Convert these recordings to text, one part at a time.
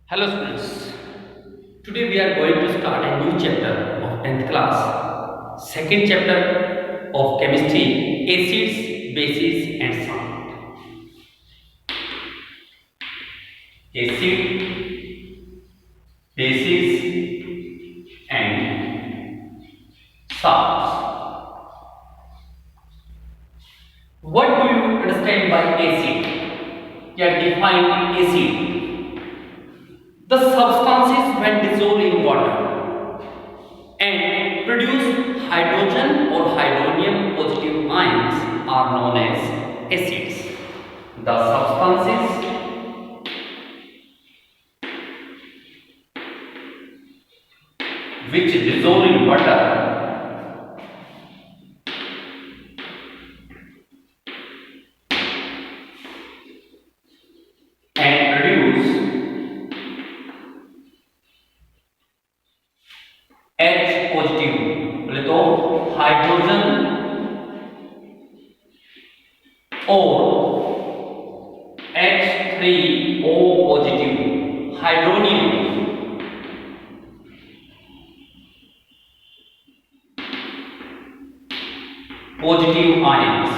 Hello students, today we are going to start a new chapter of 10th class, second chapter of chemistry, acids, bases and salt. Acid, bases and salts. What do you understand by acid? Yeah, define acid. The substances when dissolved in water and produce hydrogen or hydronium positive ions are known as acids. The substances which dissolve in water and produce H positive बोले तो hydrogen और H3O positive hydronium positive ions.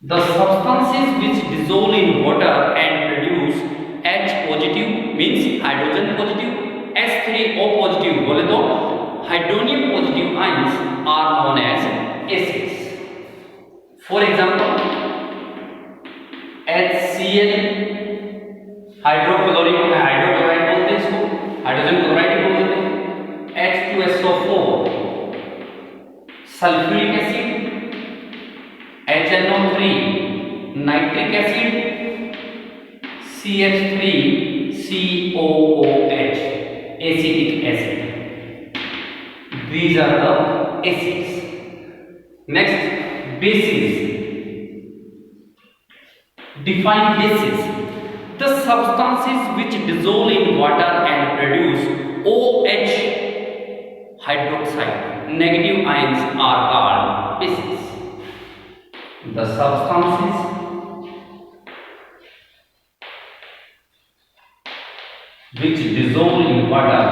The substances which dissolve in water and produce H positive means hydrogen positive, H3O positive बोले तो hydronium positive ions are known as acids. For example, HCl hydrochloric hydrochloride बोलते हैं इसको, hydrogen chloride बोलते हैं. H2SO4 sulphuric acid, HNO3 nitric acid, CH3COOH acetic acid. These are the acids. Next, bases. Define bases. The substances which dissolve in water and produce OH hydroxide negative ions are called bases. The substances which dissolve in water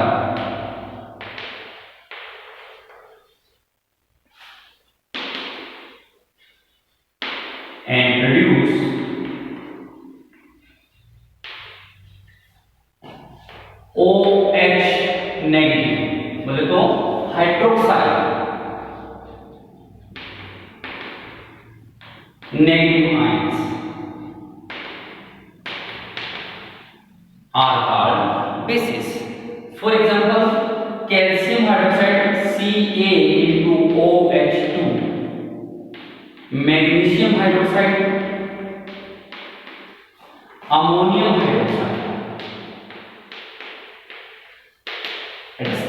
and produce OH negative बोले तो hydroxide negative ions are called bases. For example, calcium hydroxide Ca(OH2), magnesium hydroxide, ammonium hydroxide, etc.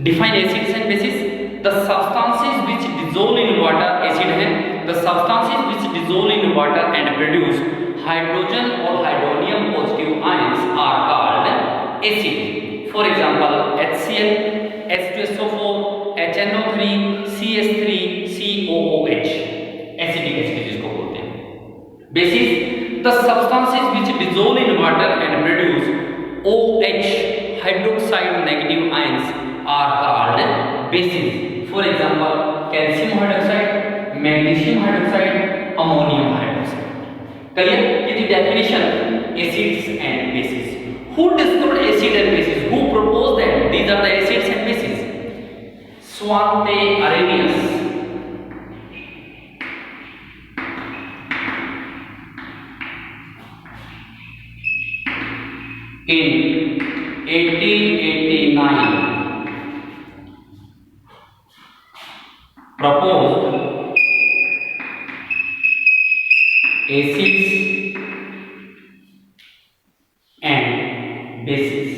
Define acids and bases. The substances which dissolve in water acid है. The substances which dissolve in water and produce hydrogen or hydronium positive ions are called acid. For example, HCl, H2SO4, HNO3, CH3, COOH acidic acid जिसको बोलते हैं. Bases, the substances which dissolve in water and produce OH hydroxide negative ions are called bases. For example, calcium hydroxide, magnesium hydroxide, ammonium hydroxide. Clear? This is definition acids and bases. Who discovered acid and bases? Who proposed that these are the acids and bases? Svante Arrhenius. In 1889 proposed acids and bases.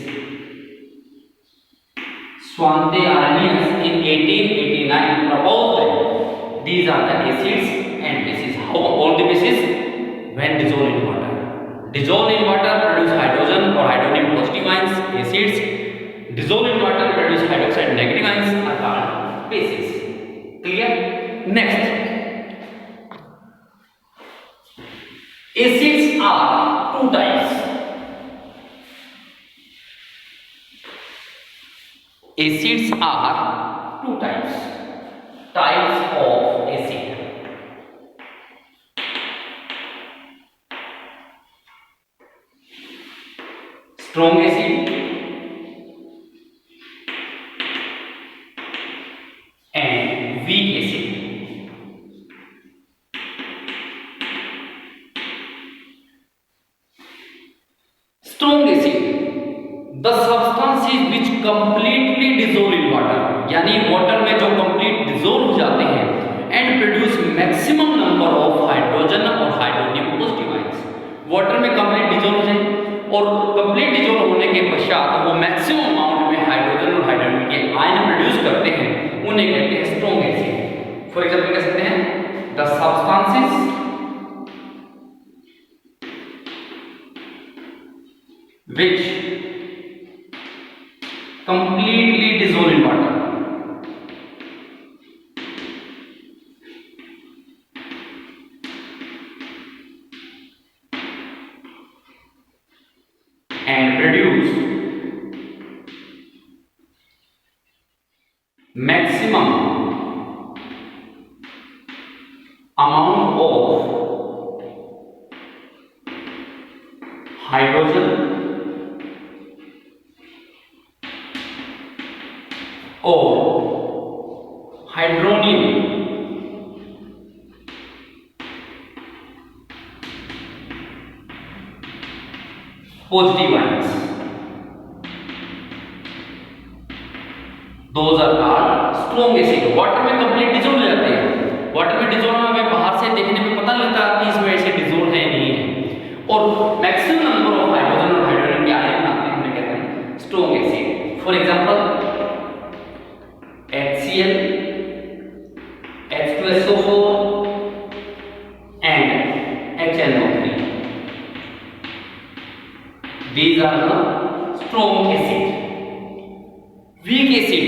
Svante Arrhenius in 1889 proposed that these are the acids and bases. How all the bases? When dissolved in water. Dissolved in water produce hydrogen or hydronium positive ions, acids. Dissolved in water produce hydroxide negative ions are called bases. Clear? Next, Acids are two types. Acids are two types. Types of acid. Strong acid and weak acid. Strong acid, the substances which completely dissolve in water, यानी water में जो complete dissolve हो जाते हैं and produce maximum number of hydrogen और hydronium positive ions. Water में complete dissolve हो जाए और कंप्लीट डिसॉल्व होने के पश्चात वो मैक्सिमम अमाउंट में हाइड्रोजन और हाइड्रोनियम के आयन प्रोड्यूस करते हैं, उन्हें कहते हैं स्ट्रॉन्ग एसिड। फॉर एग्जांपल कह सकते हैं the substances which completely dissolve in water and produce maximum amount of hydrogen or hydronium positive ions. Those are called strong acid. Water में कंप्लीट डिसॉल्व हो जाते हैं। वाटर में डिसॉल्व में हमें बाहर से देखने में पता लगता है कि इसमें ऐसे डिसॉल्व है नहीं है, और मैक्सिमम नंबर ऑफ हाइड्रोजन और हाइड्रोजन के आयन बनाते हैं, हमें कहते हैं strong acid. For example HCl, H2SO4 and HNO3. These are the strong acid. Weak acid,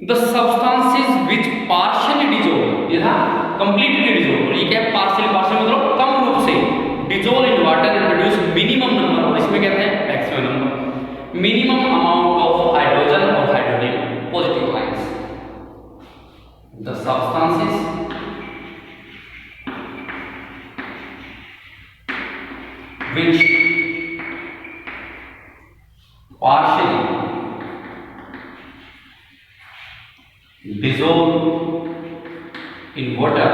the substances which partially dissolve, ये था completely dissolve, और ये क्या है partially, मतलब कम रूप से dissolve in water and produce minimum number, और इसमें कहते हैं maximum number, minimum amount of hydrogen or hydrogen positive ions. The substances which partially dissolve in water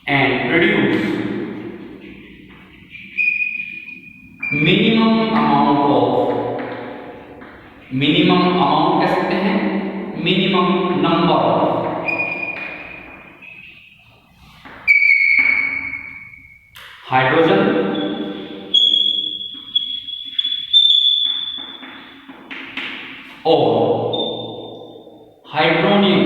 and produce minimum amount कह सकते हैं minimum number of hydrogen or hydronium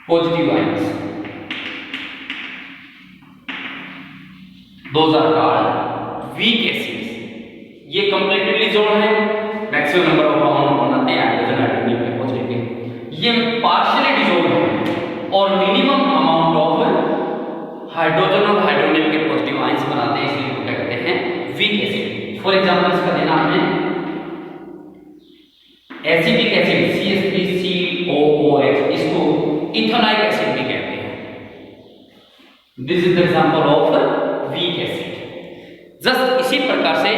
positive ions. Those are called weak acids. ये completely dissolved है, maximum number of amount बनाते हैं hydrogen hydronium के positive. ये partially dissolve है और मिनिमम अमाउंट ऑफ हाइड्रोजन और हाइड्रोनियम के पॉजिटिव आयंस बनाते हैं, इसलिए क्या कहते हैं वीक एसिड। फॉर एग्जांपल इसका देना हमें एसिडिक एसिड CH3COOH, इसको इथेनॉइक एसिड भी कहते हैं। This is the example of weak acid. Just इसी प्रकार से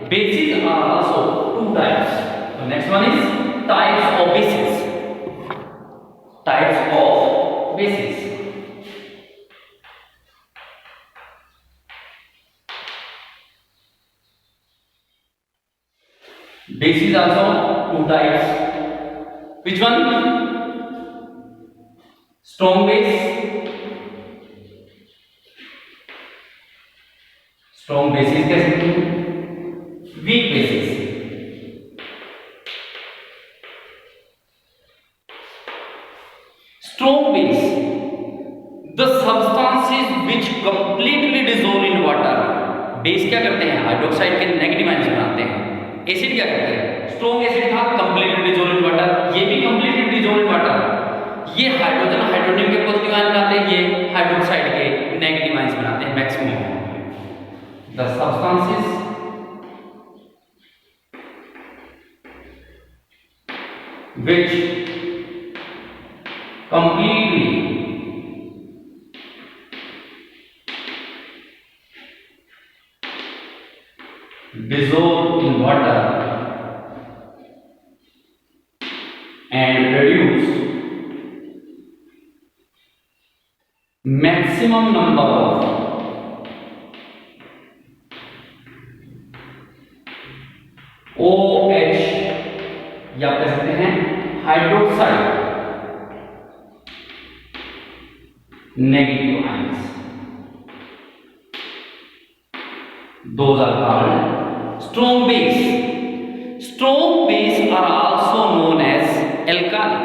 bases are also two types. Next one is types of bases. Types of bases. Bases also two types. Which one? Strong base. Strong bases कैसे? Weak bases. Strong base, the substances which completely dissolve in water. Base क्या करते हैं? Hydroxide के negative ions बनाते हैं acid क्या करते हैं, स्ट्रॉन्ग एसिड था कंप्लीटली डिसॉल्व इन वाटर, ये भी कंप्लीटली डिसॉल्व इन वाटर। ये हाइड्रोजन हाइड्रोनियम के पॉजिटिव आयन बनाते हैं, ये हाइड्रोक्साइड के नेगेटिव आयंस बनाते हैं maximum. The substances which completely dissolve in water and produce maximum number of OH या कह सकते हैं hydroxide negative ions, those are called strong base. Strong base are also known as alkali.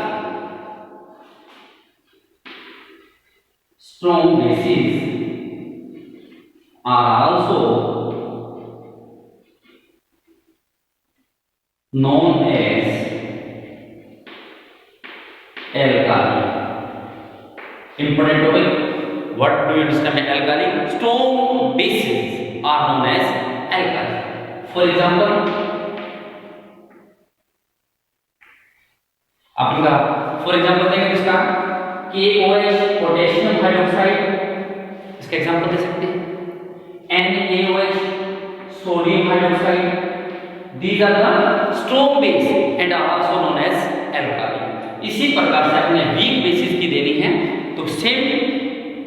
Strong bases are also known as alkali. Important topic. What do you understand by alkali? Strong bases are known as alkali. For example, आपका for example देंगे इसका KOH potassium hydroxide, इसका example दे सकते हैं। NaOH sodium hydroxide, these are the strong base and are also known as alkali. इसी प्रकार से अपने वीक बेसिस की देनी है तो same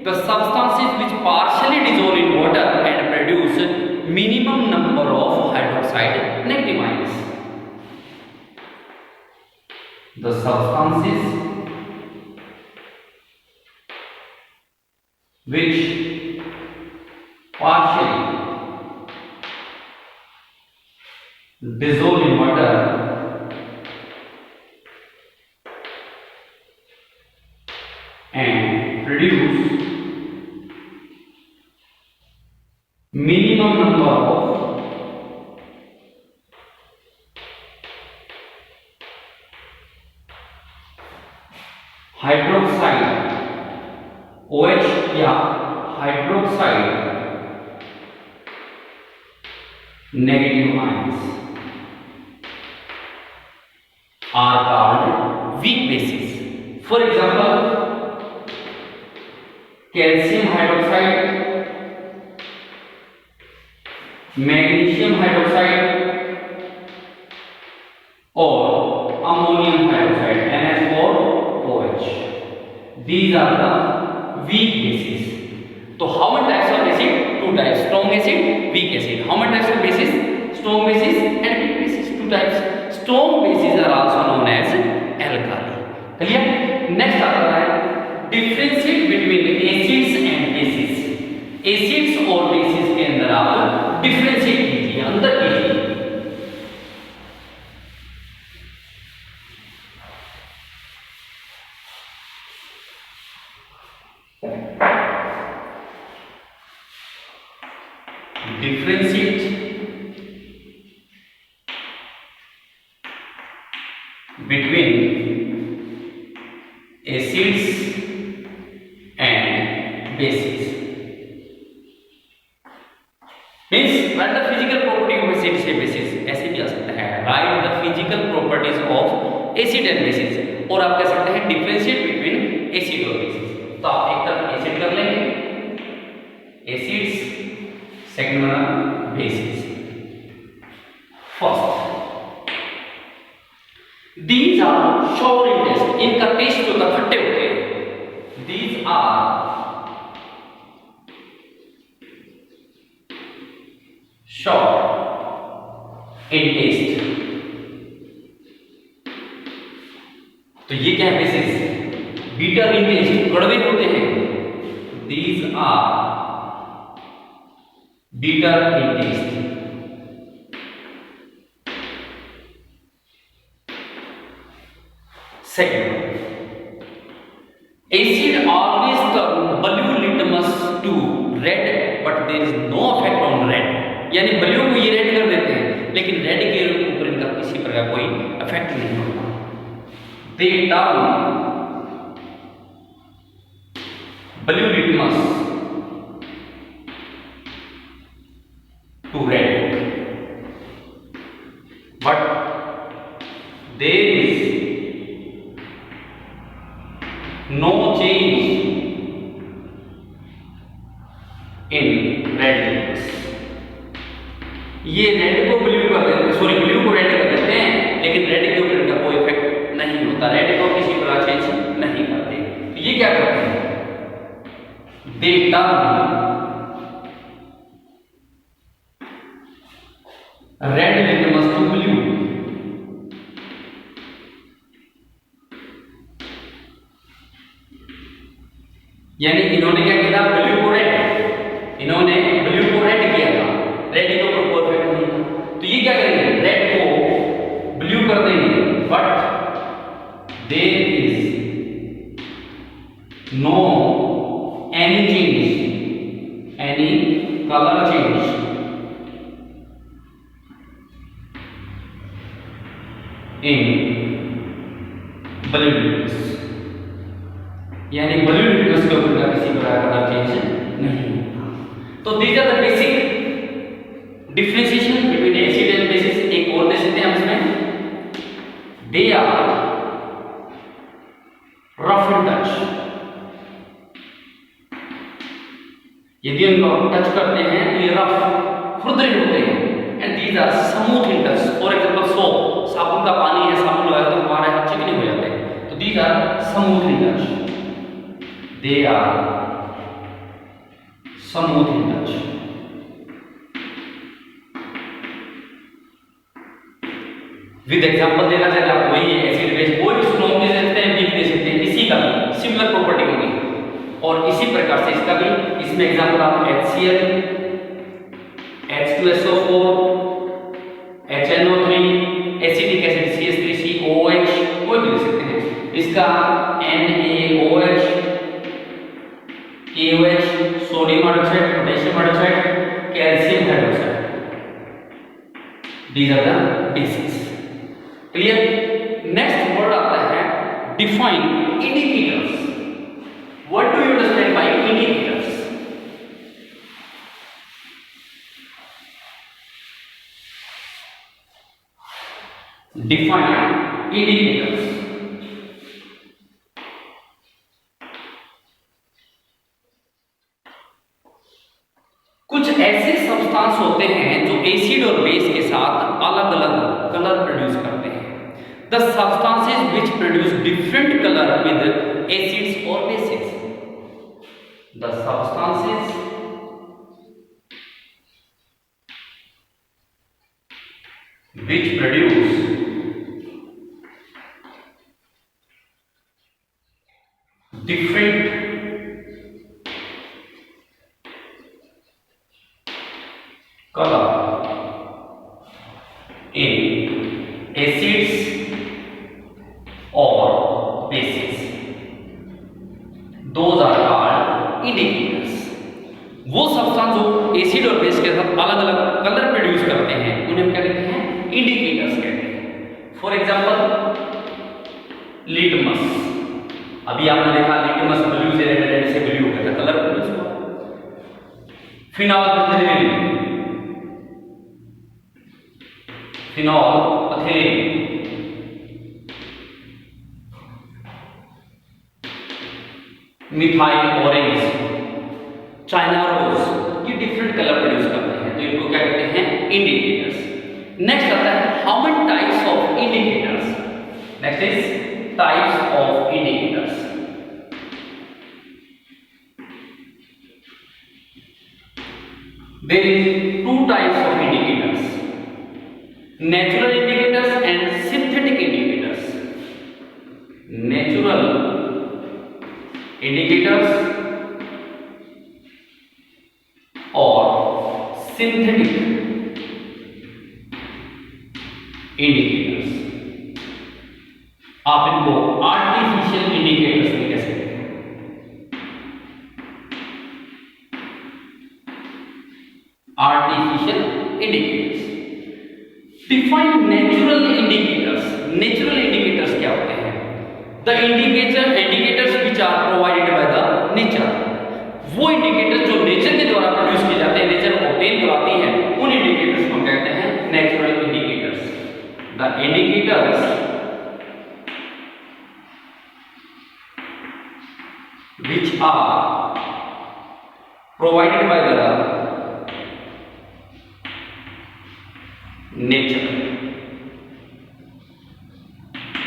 the substances which partially dissolve in water and produce minimum number of hydroxide negative ions. The substances which partially dissolve in water and produce minimum number of hydroxide OH या hydroxide negative ions are called weak bases. For example, calcium hydroxide, magnesium hydroxide or ammonium hydroxide NH4OH. These are the weak bases. So how many types of acid? Two types: strong acid, weak acid. How many types of bases? Strong bases and weak bases. Two types. Strong bases are also known as alkali. Clear? Next आता है differentiate between acids and bases. Acids और bases के अंदर आप differentiate कीजिए, अंदर कीजिए। Differentiate between acids and bases means write the physical property of acids and bases. ऐसे भी आ सकता है write the physical properties of acid and bases, और आप कह सकते हैं differentiate between acid और bases. तो आप एक तरफ acid कर लेंगे, acids, second one bases. First, these are sour in taste. इनका टेस्ट जो होता है खट्टे होते हैं. These are sour in taste. तो ये क्या है बेसिस? bitter in taste, कड़वे होते हैं. These are bitter in taste. Second, acid always turn blue litmus to red, but there is no effect on red. यानी blue को ये red कर देते हैं, लेकिन red के इफेक्ट नहीं होता। They turn blue litmus to red, but there is no change in red litmus. ये रेड को ब्लू कर देते, सॉरी ब्लू को रेड कर देते हैं, लेकिन रेड के ऊपर इनका कोई इफेक्ट नहीं होता, रेड को किसी प्रकार चेंज नहीं करते। तो ये क्या करते हैं, they turn red litmus to blue, यानी इन्होंने क्या किया, ब्लू को रेड, इन्होंने ब्लू को रेड किया था, रेड के ऊपर कोई इफेक्ट नहीं था। तो ये क्या करेंगे, रेड को ब्लू कर देंगे, but there is no any change, any colour change in blue litmus, यानी ब्लू लिटमस के ऊपर का किसी प्रकार का चेंज नहीं होता। तो these are the basic differentiation between acid and bases. एक और दे सकते हैं हम इसमें, they are rough in touch, यदि उनको टच करते हैं तो ये रफ खुरदरे होते हैं, and these are smooth in touch. For example soap, साबुन का पानी है, साबुन लगाया तो हमारे हाथ चिकने हो जाते हैं, तो these are smooth in touch, they are smooth in touch। With example देना चाहते हैं आप, वही एसिड बेस कोई भी स्ट्रॉन्ग दे सकते हैं, वीक दे सकते हैं, इसी का भी सिमिलर प्रॉपर्टी होगी। और इसी प्रकार से इसका भी, इसमें एग्जांपल आप HCl, H2SO4, HNO3, acidic acid CH3COOH कोई भी दे सकते हैं। इसका NaOH, KOH, sodium hydroxide, potassium hydroxide, calcium hydroxide, these are the bases. Clear. Next word आता है define indicators. What do you understand by indicators? Define indicators. कुछ ऐसे substance होते हैं जो एसिड और बेस के साथ अलग अलग कलर प्रोड्यूस करते हैं। The substances which produce different colour with acids और bases. The substances which produce different color in acids or bases, those are called indicators। वो सब्सटेंस जो एसिड और बेस के साथ अलग अलग कलर प्रोड्यूस करते हैं उन्हें हम क्या कहते हैं, इंडिकेटर्स कहते हैं। फॉर एग्जांपल लिटमस, अभी आपने देखा लिटमस ब्लू से रेड, रेड से ब्लू हो गया, कलर प्रोड्यूस हुआ। Phenol phenol methyl orange, China rose, ये डिफरेंट कलर प्रोड्यूस करते हैं, तो इनको क्या कहते हैं, इंडिकेटर्स। नेक्स्ट आता है how many types of indicators. Next is types of indicators. There is two types of indicators, natural indicators and synthetic indicators। natural indicators और synthetic indicators। आप इनको artificial indicators भी कह सकते हैं। artificial indicators, define natural indicators. Natural indicators क्या होते हैं? The indicators which are provided by the nature. वो इंडिकेटर्स जो नेचर के द्वारा प्रोड्यूस किए जाते हैं, नेचर ऑब्टेन करवाती है, उन इंडिकेटर्स को हम कहते हैं natural indicators. The indicators which are provided by the nature,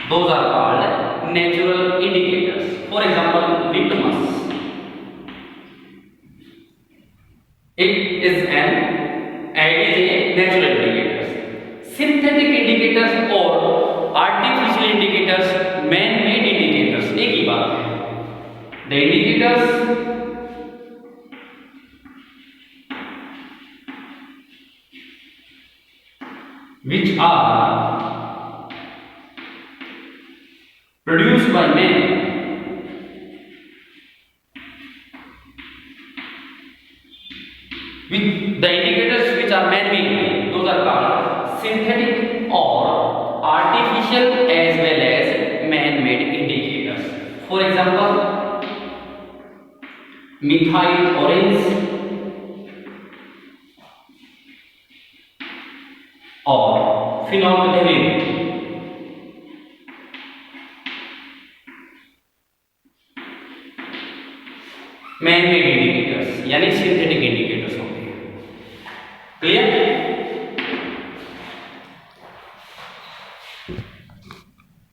those are called natural indicators. For example, litmus, it is a natural indicator. Synthetic indicators और artificial indicators, man-made indicators एक ही बात है। The indicators which are produced by man the indicators which are man-made, those are called synthetic or artificial as well as man-made indicators. For example, methyl orange और phenolphthalein, man-made indicators यानी synthetic indicators।